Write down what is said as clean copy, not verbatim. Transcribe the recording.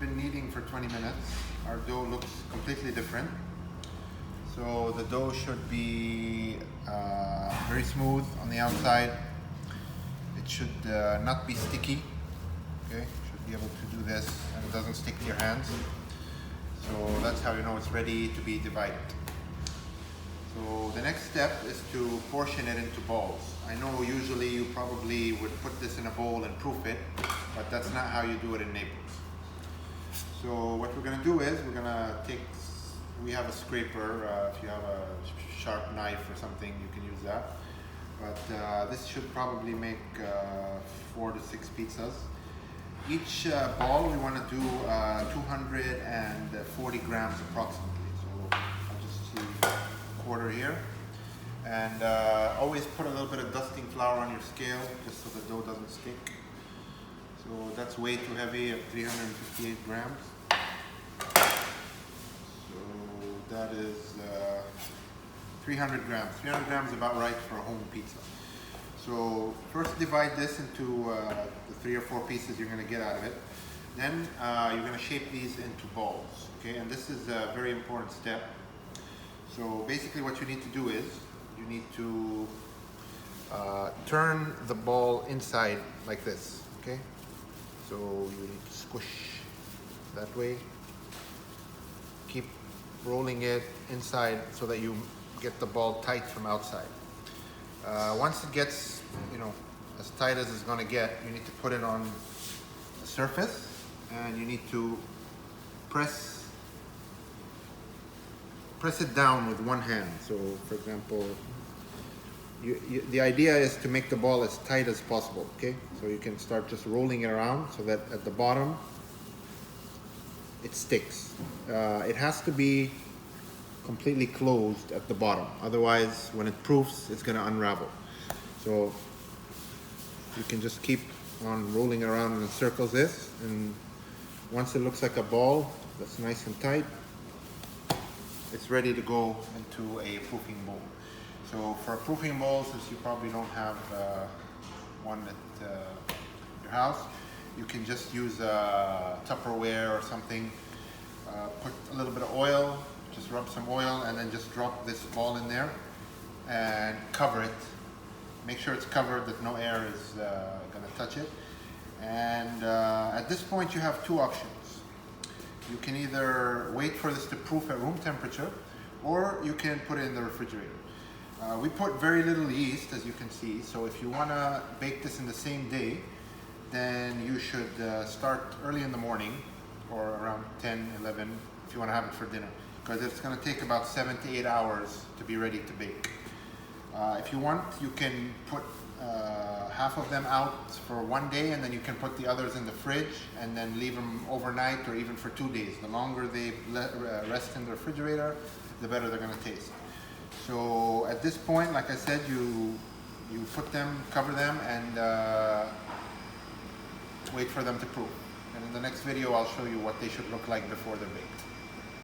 Been kneading for 20 minutes. Our dough looks completely different. So the dough should be very smooth on the outside. It should not be sticky. Okay, should be able to do this and it doesn't stick to your hands. So that's how you know it's ready to be divided. So the next step is to portion it into balls. I know usually you probably would put this in a bowl and proof it, but that's not how you do it in Naples. So what we're gonna do is we're gonna take, we have a scraper. If you have a sharp knife or something, you can use that. But this should probably make 4 to 6 pizzas. Each ball we want to do 240 grams approximately. So I'll just do a quarter here. And always put a little bit of dusting flour on your scale just so the dough doesn't stick. So that's way too heavy at 358 grams. So that is 300 grams. 300 grams is about right for a home pizza. So first divide this into the 3 or 4 pieces you're going to get out of it. Then you're going to shape these into balls. Okay, and this is a very important step. So basically what you need to do is you need to turn the ball inside like this. Okay, so you need to squish that way. Keep rolling it inside so that you get the ball tight from outside. Once it gets, as tight as it's going to get, you need to put it on the surface and you need to press it down with one hand. So for example, the idea is to make the ball as tight as possible. Okay, so you can start just rolling it around so that at the bottom it sticks. It has to be completely closed at the bottom, otherwise when it proofs it's going to unravel. So you can just keep on rolling around in circles this, and once it looks like a ball that's nice and tight, it's ready to go into a proofing bowl. So for a proofing bowl, since you probably don't have one at your house, you can just use a Tupperware or something. Put a little bit of oil, just rub some oil, and then just drop this ball in there and cover it. Make sure it's covered, that no air is going to touch it. And at this point you have 2 options. You can either wait for this to proof at room temperature, or you can put it in the refrigerator. We put very little yeast, as you can see, so if you want to bake this in the same day, then you should start early in the morning, or around 10, 11, if you want to have it for dinner, because it's going to take about 7 to 8 hours to be ready to bake. If you want, you can put half of them out for 1 day, and then you can put the others in the fridge and then leave them overnight or even for 2 days. The longer they rest in the refrigerator, the better they're going to taste. So at this point, like I said, you put them, cover them, and wait for them to proof. And in the next video, I'll show you what they should look like before they're baked.